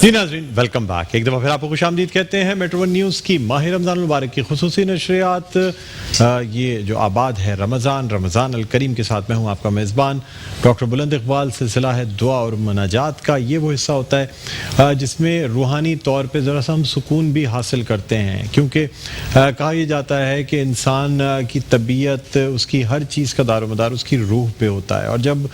جی ناظرین welcome back, ایک دفعہ پھر آپ کو خوش آمدید کہتے ہیں میٹرو ون نیوز کی ماہ رمضان المبارک کی خصوصی نشریات۔ یہ جو آباد ہے رمضان الکریم کے ساتھ میں ہوں آپ کا میزبان ڈاکٹر بلند اقبال۔ سلسلہ ہے دعا اور مناجات کا، یہ وہ حصہ ہوتا ہے جس میں روحانی طور پہ ذرا سا ہم سکون بھی حاصل کرتے ہیں، کیونکہ کہا یہ جاتا ہے کہ انسان کی طبیعت، اس کی ہر چیز کا دار و مدار اس کی روح پہ ہوتا ہے، اور جب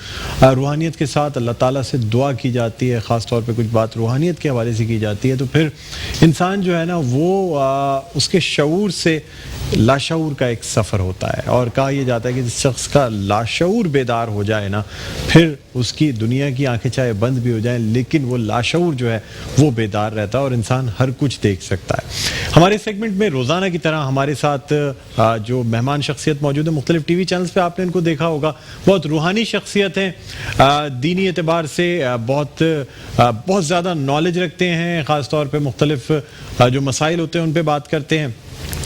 روحانیت کے ساتھ اللہ تعالیٰ سے دعا کی جاتی ہے، خاص طور پہ کچھ بات روحانیت کے حوالے سے کی جاتی ہے، تو پھر انسان جو ہے نا وہ اس کے شعور سے لاشعور کا ایک سفر ہوتا ہے، اور کہا یہ جاتا ہے کہ جس شخص کا لاشعور بیدار ہو جائے نا، پھر اس کی دنیا کی آنکھیں چاہے بند بھی ہو جائیں لیکن وہ لاشعور جو ہے وہ بیدار رہتا ہے اور انسان ہر کچھ دیکھ سکتا ہے۔ ہمارے سیگمنٹ میں روزانہ کی طرح ہمارے ساتھ جو مہمان شخصیت موجود ہیں، مختلف ٹی وی چینلز پہ آپ نے ان کو دیکھا ہوگا، بہت روحانی شخصیت ہیں، دینی اعتبار سے بہت زیادہ نالج رکھتے ہیں، خاص طور پہ مختلف جو مسائل ہوتے ہیں ان پہ بات کرتے ہیں۔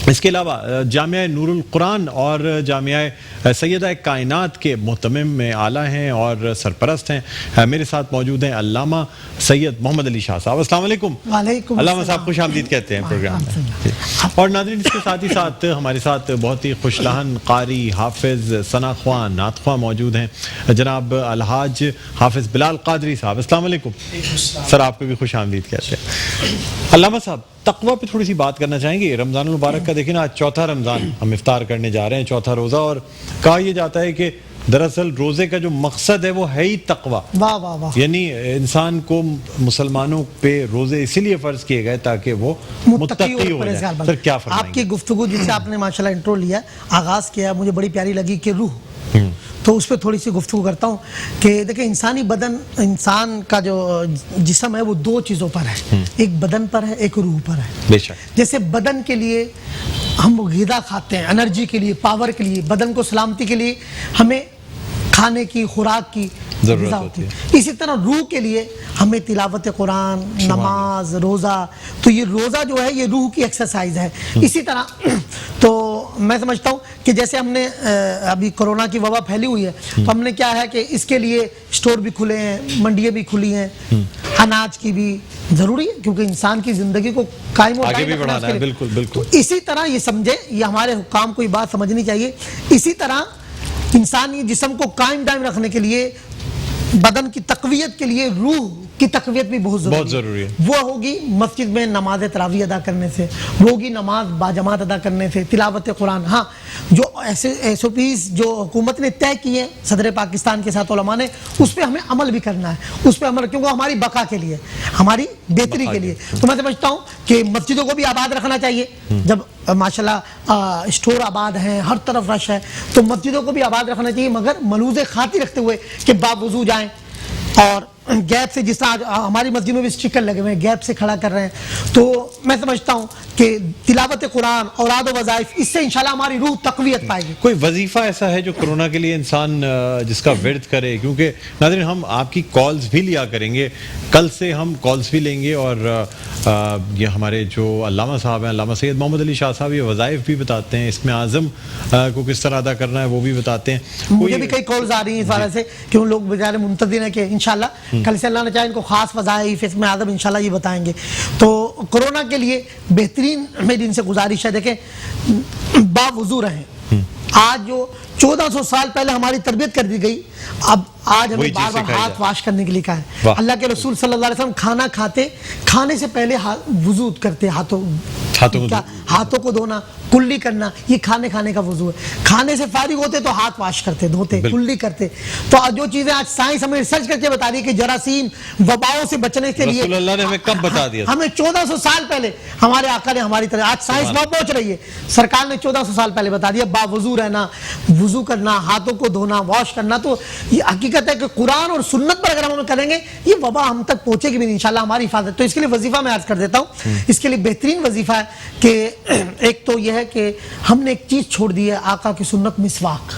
اس کے علاوہ جامعہ نور القرآن اور جامعہ سیدہ کائنات کے مہتمم میں اعلیٰ ہیں اور سرپرست ہیں۔ میرے ساتھ موجود ہیں علامہ سید محمد علی شاہ صاحب۔ السلام علیکم۔ وعلیکم علامہ صاحب خوش آمدید کہتے ہیں پروگرام میں۔ اور ناظرین اس کے ساتھ ہی ساتھ ہمارے ساتھ بہت ہی خوش لہن قاری، حافظ، ثنا خواں، نعت خواں موجود ہیں، جناب الحاج حافظ بلال قادری صاحب۔ السلام علیکم سر، آپ کو بھی خوش آمدید کہتے ہیں۔ علامہ صاحب تقویٰ پہ تھوڑی سی بات کرنا چاہیں گے۔ رمضان المبارک کا دیکھیں نا، آج چوتھا رمضان ہم افطار کرنے جا رہے ہیں، چوتھا روزہ، اور کہا یہ جاتا ہے کہ دراصل روزے کا جو مقصد ہے وہ ہے ہی تقویٰ۔ واہ واہ واہ، یعنی انسان کو مسلمانوں پہ روزے اسی لیے فرض کیے گئے تاکہ وہ متقی ہو جائے۔ سر کیا فرمائیں گے؟ آپ کی گفتگو جس سے آپ نے ماشاءاللہ انٹرو لیا، آغاز کیا، مجھے بڑی پیاری لگی کہ روح، تو اس پہ تھوڑی سی گفتگو کرتا ہوں کہ دیکھیں انسانی بدن، انسان کا جو جسم ہے وہ دو چیزوں پر ہے، ایک بدن پر ہے، ایک روح پر ہے۔ بے شک۔ جیسے بدن کے لیے ہم غذا کھاتے ہیں، انرجی کے لیے، پاور کے لیے، بدن کو سلامتی کے لیے ہمیں کھانے کی، خوراک کی ضرورت غذا ہوتی ہے۔ اسی طرح روح کے لیے ہمیں تلاوت قرآن، نماز، روزہ، تو یہ روزہ جو ہے یہ روح کی ایکسرسائز ہے۔ اسی طرح تو میں سمجھتا ہوں کہ جیسے ہم نے ابھی کرونا کی وبا پھیلی ہوئی ہے، تو ہم نے کیا ہے کہ اس کے لیے اسٹور بھی کھلے ہیں، منڈیاں بھی کھلی ہیں، اناج کی بھی ضروری ہے کیونکہ انسان کی زندگی کو قائم و آگے بھی دائم رکھنا بڑھانا ہے۔ بالکل بالکل۔ تو اسی طرح یہ سمجھے، یہ ہمارے حکام کو یہ بات سمجھنی چاہیے، اسی طرح انسانی جسم کو قائم دائم رکھنے کے لیے، بدن کی تقویت کے لیے روح کی تقویت بھی بہت ضروری ہے۔ وہ ہوگی مسجد میں نماز تراویح ادا کرنے سے، وہ ہوگی نماز باجماعت ادا کرنے سے، تلاوت قرآن۔ ہاں، جو ایسے SOPs جو حکومت نے طے کیے ہیں صدر پاکستان کے ساتھ علماء نے، اس پہ ہمیں عمل بھی کرنا ہے، اس پہ عمل، کیونکہ ہماری بقا کے لیے، ہماری بہتری کے لیے۔ تو میں سمجھتا ہوں کہ مسجدوں کو بھی آباد رکھنا چاہیے، جب ماشاءاللہ اسٹور آباد ہیں، ہر طرف رش ہے، تو مسجدوں کو بھی آباد رکھنا چاہیے، مگر ملحوظ خاطر رکھتے ہوئے کہ باوضو جائیں، اور گیپ سے، جس طرح ہماری مسجد میں بھی اسٹیکر لگے ہوئے ہیں، گیپ سے کھڑا کر رہے ہیں۔ تو میں سمجھتا ہوں کہ تلاوت قرآن، اوراد و وظائف، اس سے انشاءاللہ ہماری روح تقویت پائے گی۔ کوئی وظیفہ ایسا ہے جو کرونا کے لیے انسان جس کا ورد کرے؟ کیونکہ ناظرین ہم آپ کی کالز بھی لیا کریں گے، کل سے ہم کالز بھی لیں گے، اور یہ ہمارے جو علامہ صاحب ہیں، علامہ سید محمد علی شاہ صاحب، یہ وظائف بھی بتاتے ہیں، اسم اعظم کو کس طرح ادا کرنا ہے وہ بھی بتاتے ہیں۔ مجھے بھی کئی کالز آ رہی ہیں اس بارے سے کہ ان لوگ بیچارے منتظر ہیں کہ انشاءاللہ کل سے اللہ نے چاہے ان کو خاص وظائف، اسم اعظم انشاءاللہ یہ بتائیں گے۔ تو کرونا کے لیے بہترین میری ان سے گزارش ہے، دیکھیں باوضو رہیں۔ آج جو 1400 سال پہلے ہماری تربیت کر دی گئی، اب آج ہمیں بار بار ہاتھ واش کرنے کے لیے کہا ہے۔ اللہ کے رسول صلی اللہ علیہ وسلم کھانا کھاتے، کھانے سے پہلے وضو کرتے، ہاتھوں کو دھونا، کلی کرنا، یہ کھانے کا وضو ہے۔ کھانے سے فارغ ہوتے تو ہاتھ واش کرتے، دھوتے، کلی کرتے۔ تو جو چیزیں آج سائنس ہمیں ریسرچ کر کے بتا رہی ہے کہ جراثیم، وباؤں سے بچنے کے لیے رسول اللہ نے ہمیں کب بتا دیا؟ ہمیں 1400 سال پہلے ہمارے آقا نے ہماری طرح، آج سائنس وہاں پہنچ رہی ہے، سرکار نے 1400 سال پہلے بتا دیا، باوضو رہنا، وضو کرنا، ہاتھوں کو دھونا، واش کرنا۔ تو یہ حقیقت ہے کہ قرآن اور سنت پر اگر ہم کریں گے یہ وبا ہم تک پہنچے گی بھی انشاءاللہ، ہماری حفاظت۔ تو اس کے لیے وظیفہ میں عرض کر دیتا ہوں، اس کے لیے بہترین وظیفہ ہے کہ ایک تو یہ ہے کہ ہم نے ایک چیز چھوڑ دی ہے، آقا کی سنت، مسواک۔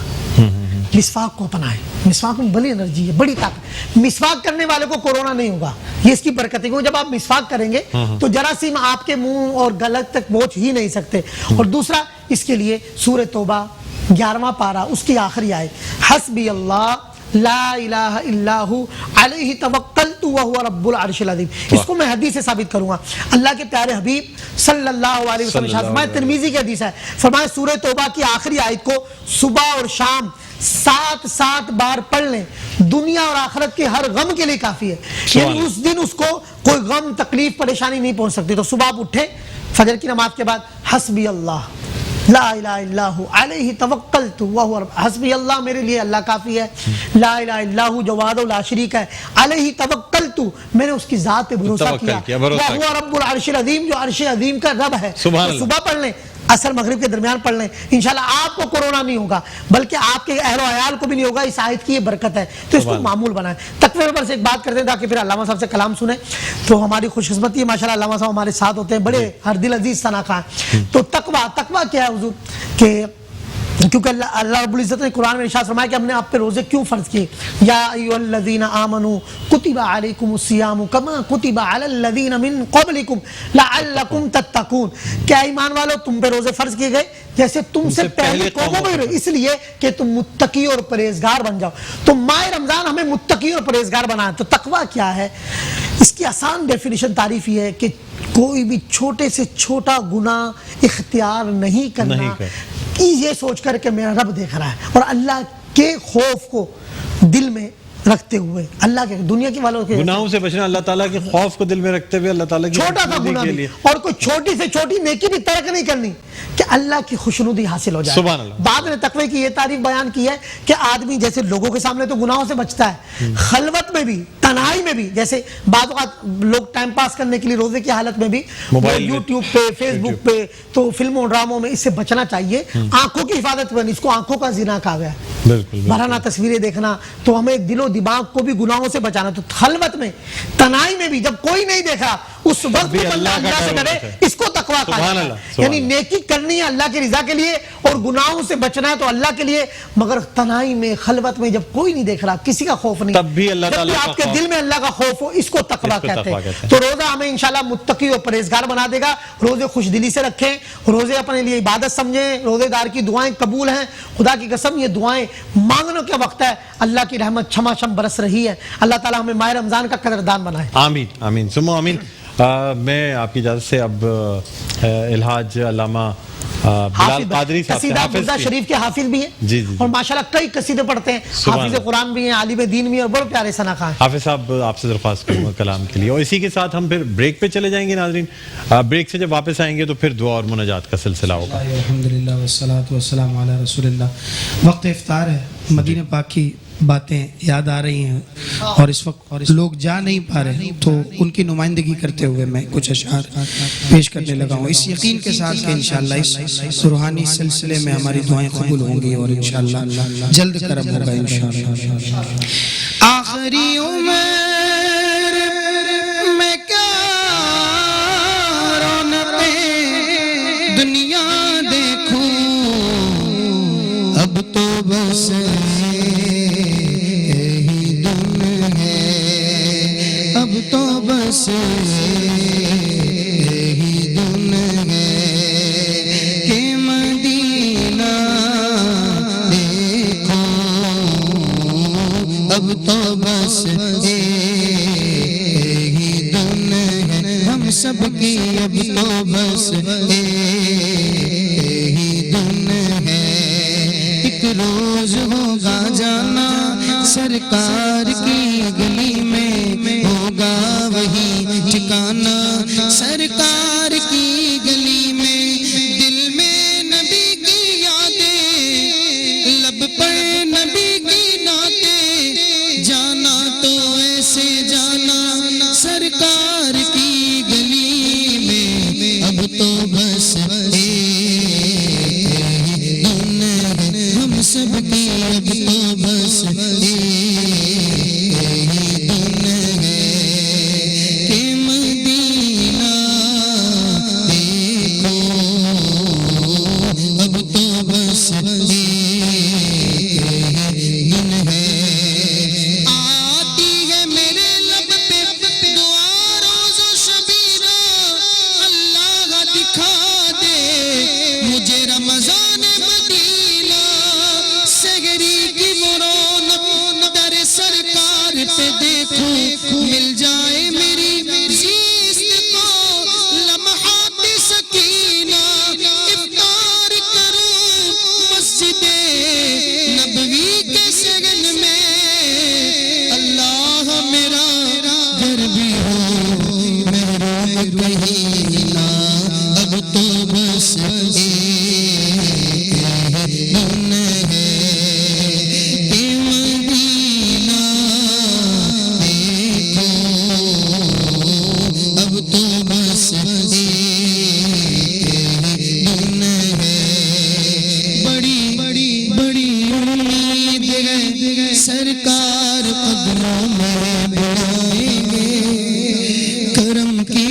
مسواک کو اپنائیں، مسواک میں بڑی انرجی ہے، بڑی طاقت۔ مسواک کرنے والے کو کورونا نہیں ہوگا، یہ اس کی برکت ہے، کیونکہ جب آپ مسواک کریں گے تو جراثیم آپ کے منہ اور گلے تک پہنچ ہی نہیں سکتے۔ اور دوسرا اس کے لیے سورہ توبہ 11واں پارہ، اس کی آخری آیت، حسبی اللہ لا الہ الا ہو علیہ توکلت وہو رب العرش العظیم. اس کو میں حدیث سے ثابت کروں گا. اللہ کے پیارے حبیب صلی اللہ علیہ وسلم فرمائے, ترمذی کی حدیث ہے, فرمائے سورہ توبہ کی آخری آیت کو صبح اور شام 7 بار پڑھ لیں, دنیا اور آخرت کے ہر غم کے لیے کافی ہے. یعنی اس دن اس کو کوئی غم تکلیف پریشانی نہیں پہنچ سکتی. تو صبح آپ اٹھیں فجر کی نماز کے بعد حسبی اللہ لا الہ الا ہو علیہ توکلت وہو حسبی اللہ, میرے لیے اللہ کافی ہے. لا الہ الا ہو جو وحدہ لا شریک ہے, علیہ توکلت میں نے اس کی ذات پہ بھروسہ کیا, وہو رب العرش العظیم جو عرش عظیم کا رب ہے. صبح پڑھ لیں, عصر مغرب کے درمیان پڑھ لیں, انشاءاللہ آپ کو کورونا نہیں ہوگا بلکہ آپ کے اہل و عیال کو بھی نہیں ہوگا. اس آیت کی یہ برکت ہے, تو اس کو معمول بنائیں. تقوی پر سے ایک بات کرتے ہیں تاکہ پھر علامہ صاحب سے کلام سنیں. تو ہماری خوش قسمتی ہے ماشاءاللہ علامہ صاحب ہمارے ساتھ ہوتے ہیں, بڑے ہر دل عزیز ثناء ہیں. تو تقوی کیا ہے حضور, کہ کیونکہ اللہ رب العزت نے قرآن میں ارشاد فرمایا کہ ہم نے آپ پہ روزے کیوں فرض کیے. یا ایھا الذین آمنوا کتب علیکم الصیام کما کتب علی الذین من قبلکم لعلکم تتقون. کیا ایمان والو تم پہ روزے فرض کیے گئے جیسے تم سے پہلے قوموں میں, اس لیے کہ تم متقی اور پرہیزگار بن جاؤ. تو ماہ رمضان ہمیں متقی اور پرہیزگار بنانا. تو تقوی کیا ہے, اس کی آسان ڈیفینیشن تعریف یہ ہے کہ کوئی بھی چھوٹے سے چھوٹا گناہ اختیار نہیں کرنا, یہ سوچ کر کہ میرا رب دیکھ رہا ہے, اور اللہ کے خوف کو دل میں رکھتے ہوئے, اللہ کے دنیا کے والوں کے گناہوں سے بچنا, اللہ تعالیٰ کے خوف کو دل میں رکھتے ہوئے اللہ تعالیٰ کی چھوٹا سا گناہ بھی, اور کوئی چھوٹی سے چھوٹی نیکی بھی ترک نہیں کرنی کہ اللہ کی خوشنودی حاصل ہو جائے. سبحان اللہ. بعد میں تقوی کی یہ تعریف بیان کی ہے کہ آدمی جیسے لوگوں کے سامنے تو گناہوں سے بچتا ہے, خلوت میں بھی تنہائی میں بھی, جیسے بعض اوقات لوگ ٹائم پاس کرنے کے لیے روزے کی حالت میں بھی یوٹیوب پہ فیس بک پہ تو فلموں ڈراموں میں, اس سے بچنا چاہیے. آنکھوں کی حفاظت کرنی, اس کو آنکھوں کا زنا کہا گیا ہے, بہرانہ تصویریں دیکھنا. تو ہمیں دل و دماغ کو بھی گناہوں سے بچانا. تو خلوت میں تنہائی میں بھی جب کوئی نہیں دیکھا اس وقت بھی اللہ سے ڈرے, اس کو تقوی کہا ہے. یعنی نیکی کرنی ہے اللہ کی رضا کے لیے اور گناہوں سے بچنا ہے تو اللہ کے لیے, مگر تنہائی میں خلوت میں جب کوئی نہیں دیکھ رہا, کسی کا خوف نہیں, تب بھی اللہ تعالیٰ آپ کے دل میں اللہ کا خوف ہو, اس کو تقوی کہتے ہیں. تو روزہ ہمیں انشاءاللہ متقی اور پرہیزگار بنا دے گا. روزے خوش دلی سے رکھیں, روزے اپنے لیے عبادت سمجھیں, روزے دار کی دعائیں قبول ہیں. خدا کی قسم یہ دعائیں مانگنے کا وقت ہے, اللہ کی رحمت چھما چھم برس رہی ہے. اللہ تعالیٰ ہمیں ماہ رمضان کا قدردان بنائے. آمین آمین ثم آمین. میں آپ کی اجازت سے اب الحاج علامہ بلال قادری صاحب قصیدہ بردہ شریف کے حافظ بھی ہیں, اور ماشاءاللہ کئی قصیدے پڑھتے ہیں, حافظ قرآن بھی ہیں, عالم دین بھی ہیں, اور بڑے پیارے ثناء ہیں. حافظ صاحب آپ سے درخواست کروں گا کلام کے لیے, اور اسی کے ساتھ ہم پھر بریک پہ چلے جائیں گے. ناظرین بریک سے جب واپس آئیں گے تو پھر دعا اور مناجات کا سلسلہ ہوگا. الحمدللہ والصلاة والسلام علی رسول اللہ. وقت افطار ہے, مدینہ پاک کی باتیں یاد آ رہی ہیں, اور اس وقت لوگ جا نہیں پا رہے, تو ان کی نمائندگی کرتے ہوئے میں کچھ اشعار پیش کرنے لگا ہوں, اس یقین کے ساتھ کہ انشاءاللہ اس روحانی سلسلے میں ہماری دعائیں قبول ہوں گی اور انشاءاللہ جلد کرم ہوگا انشاءاللہ. آخری عمر میں کیا رونقیں دنیا دیکھوں, اب تو بس بس یہی دن ہے کہ مدینہ دیکھو, اب تو بس یہی دن ہے ہم سب کی, اب تو بس یہی دن ہے. ایک روز ہوگا جانا سرکار کی گلی میں, ہوگا وہی ٹھکانا سرکار کی گلی میں. دل میں نبی کی یادیں, لب پر نبی کی نعتیں, جانا تو ایسے جانا سرکار کی گلی میں, اب تو بس دن ہم سب کی, اب تو بس دیکھوں مل جائے میری زیست کو لمحات سکینہ افطار کروں مسجد نبوی کے سگن میں اللہ میرا گھر بھی ہو محرم کہیں نہ اب تو بس دن ہے کہ مدینہ دیکھو اب تو بس دن ہے بڑی بڑی بڑی امید ہے سرکار قدموں میں بڑھائیں گے کرم کی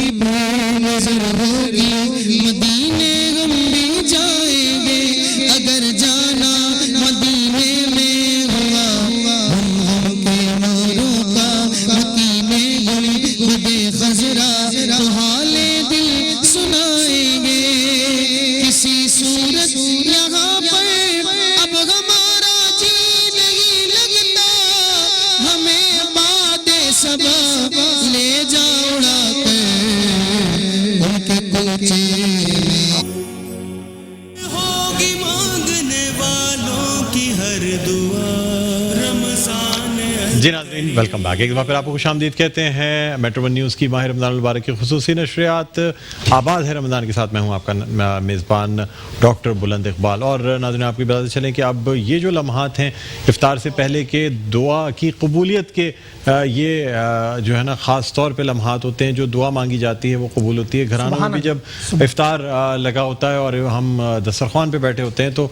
نظر ہوگی مدینے ہم بھی جائیں گے اگر جانا مدینے میں ہوا ہم کے موروں کا مدینے گم بے خزرا تو حال دل سنائیں گے کسی صورت یہاں پر اب ہمارا جی نہیں لگتا ہمیں باد صبا لے جا اڑا کر ان کے کوچے ہوگی مانگنے والوں کی ہر دعا رمضان جی ناظرین ویلکم بیک ایک دفعہ پھر آپ کو خوش آمدید کہتے ہیں میٹرو ون نیوز کی ماہ رمضان المبارک کی خصوصی نشریات آباد ہے رمضان کے ساتھ میں ہوں آپ کا میزبان ڈاکٹر بلند اقبال اور ناظرین آپ کی بتاتے چلیں کہ اب یہ جو لمحات ہیں افطار سے پہلے کے دعا کی قبولیت کے یہ جو ہے نا خاص طور پہ لمحات ہوتے ہیں جو دعا مانگی جاتی ہے وہ قبول ہوتی ہے گھرانوں میں بھی جب افطار لگا ہوتا ہے اور ہم دسترخوان پہ بیٹھے ہوتے ہیں تو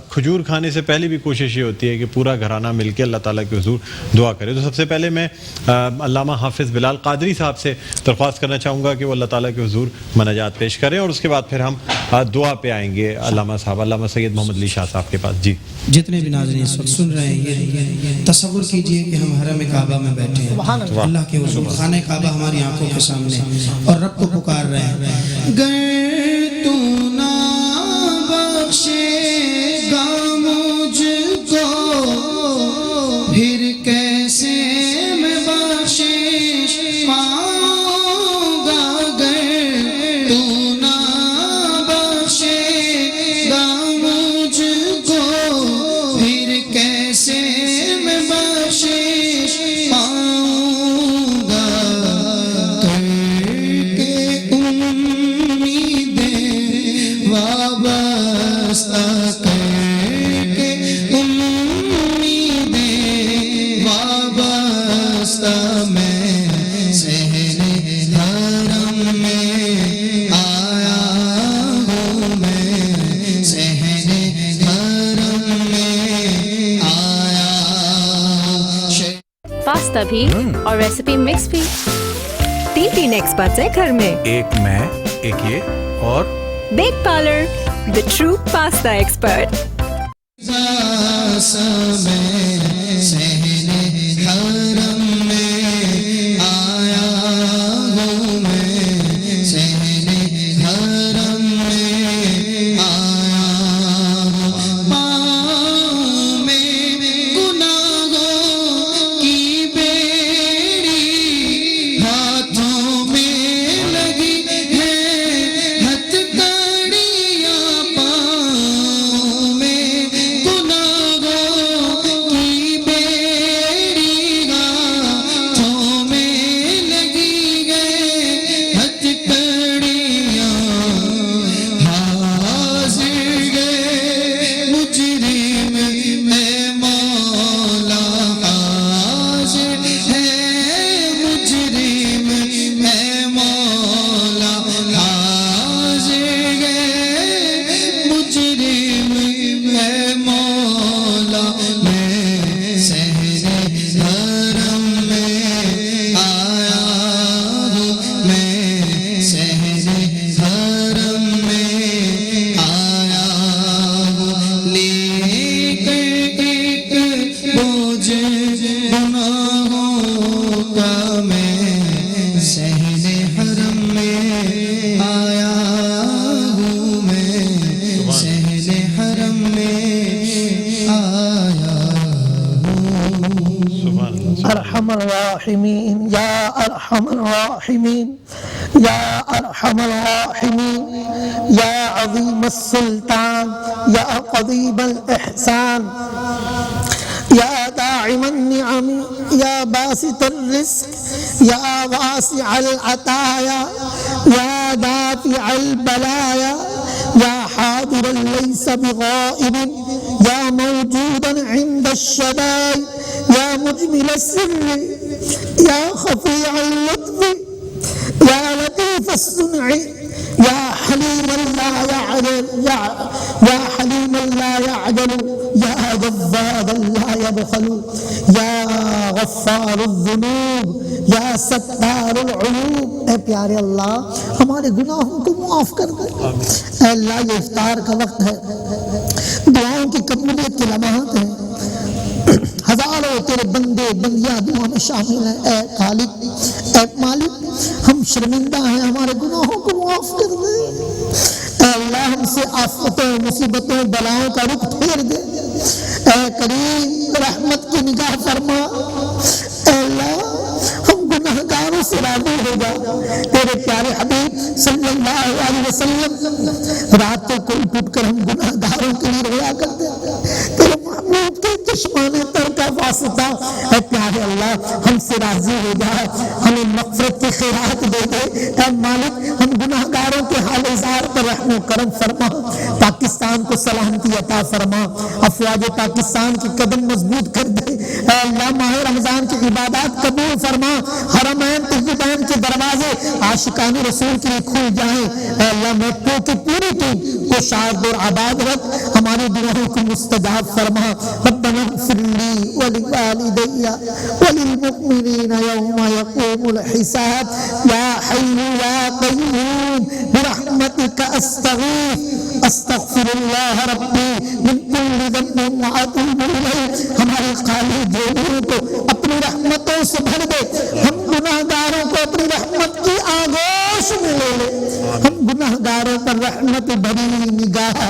کھجور کھانے سے پہلے بھی کوشش یہ ہوتی ہے کہ پورا گھرانہ مل کے اللہ تعالیٰ کے حضور دعا کرے تو سب سے پہلے میں علامہ حافظ بلال قادری صاحب سے درخواست کرنا چاہوں گا کہ وہ اللہ تعالیٰ کے حضور مناجات پیش کریں اور اس کے بعد پھر ہم دعا پہ آئیں گے علامہ صاحب علامہ سید محمد علی شاہ صاحب کے پاس جی جتنے بھی ناظرین اس وقت سن رہے ہیں یہ تصور کیجئے کہ ہم حرم کعبہ میں بیٹھے ہیں اللہ کے حضور خانہ کعبہ ہماری آنکھوں کے سامنے اور رب کو پکار رہے ہیں گر تو نہ بخشے گا مجھ کو پھر کیسے میں بخشش پاؤں گا گر تو نہ بخشے گا مجھ کو پھر کیسے میں بخشش پاؤں گا کر کے امیدیں وابستہ کر کے امیدیں وابستہ میں صحن حرم میں آیا ہوں میں صحن حرم میں آیا پاستا بھی اور ریسیپی مکس بھی 3 ایکسپرٹس ہیں گھر میں ایک میں ایک یہ اور back parlour the true pasta expert صحن حرم میں آیا ہوں میں صحن حرم میں آیا ہوں پاؤں میں گناہوں کی بیڑی ہاتھوں میں لگی ہے ہتھ کڑیاں پاؤں میں گناہوں کی بیڑی الرحيم يا أرحم الراحمين يا أرحم الراحمين يا عظيم السلطان يا قضيب الإحسان يا داعم النعم يا باسط الرزق يا واسع العطايا يا دافع البلايا يا حاضرا ليس بغائب يا موجودا عند الشدائد يا مجمل السر يا خفيع اللطف يا لطيف الصنع يا حليما لا يعجل يا حليما لا يعجل يا جوادا لا يبخل يا غفار الذنوب يا ستار العیوب. اے پیارے اللہ ہمارے گناہوں کو معاف کر دے. اے اللہ یہ افطار کا وقت ہے, دعاؤں کی قبولیت کے لمحات ہیں, ہزاروں تیرے بندے بندیاں دعا میں شامل ہیں. اے خالق اے مالک ہم شرمندہ ہیں, ہمارے گناہوں کو معاف کر دے. اے اللہ ہم سے آفتوں مصیبتوں بلاؤں کا رخ پھیر دے. اے کریم رحمت کی نگاہ فرما. اے اللہ ہم گناہ گاروں سے راضی ہو جا. تیرے پیارے حبیب صلی اللہ علیہ وسلم راتوں کو اٹھ کر ہم گناہ گاروں کے لیے رویا کرتے ہیں. تیرے محبوب کے چشمان تر کا واسطہ. اے پیارے اللہ ہم سے راضی ہو جا, ہمیں مغفرت کی خیرات دے دے. اے مالک ہم گناہ گاروں کے حال اظہار پر رحم و کرم فرما. پاکستان کو سلامتی عطا فرما, افواج پاکستان کی قدم مضبوط کر دے. اے اللہ ماہ رمضان کی عبادات قبول فرما. حرمین طیبین کے دروازے عاشقان رسول کے لیے کھل جائیں. اے اللہ میٹرو کی پوری ٹیم کو شاد اور آباد رکھ, ہماری دعاؤں کو مستجاب فرما. ربنا اغفر لی ولوالدی وللمؤمنین یوم یقوم الحساب. یا حی یا قیوم برحمتک استغیث استغفر اللہ ربی من کل ذنب واتوب الیہ. ہمارے خالی جھولیوں کو اپنی رحمتوں سے بھر دے. ہم گناہ گاروں کو اپنی رحمت کی آغوش میں لے لے. ہم گناہ گاروں پر رحمت بھری نگاہ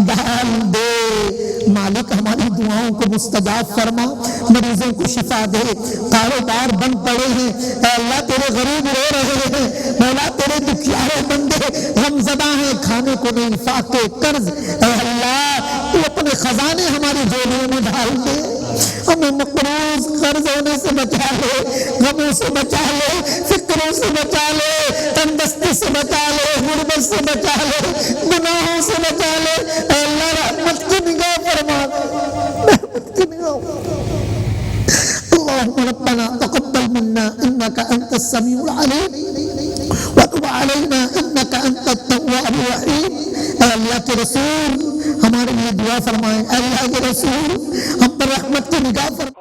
ڈال دے. مالک ہماری دعاؤں کو مستجاب فرما, مریضوں کو شفا دے. کاروبار بند پڑے ہیں, اے اللہ تیرے غریب رو رہے ہیں. مولا تیرے دکھیارے بندے غم زدہ ہیں, کھانے کو نہیں, فاقے قرض. اے اللہ تو اپنے خزانے ہماری جوڑیوں میں ڈال دے. ہمیں مقروض قرض ہونے سے بچا لے, غموں سے بچا لے, فکروں سے بچا لے, تندرستی سے بچا لے, غربت سے بچا لے, گناہوں سے بچا لے. اے اللہ رحمت کی نگاہ فرما, رحمت کی نگاہ. اللهم ربنا تقبل منا انك انت السميع العليم وتب علينا انك انت التواب الرحيم. اے اللہ کے رسول ہمارے لیے دعا فرمائیں. اے اللہ کے رسول ہم پر رحمت کی نگاہ فرمائیں.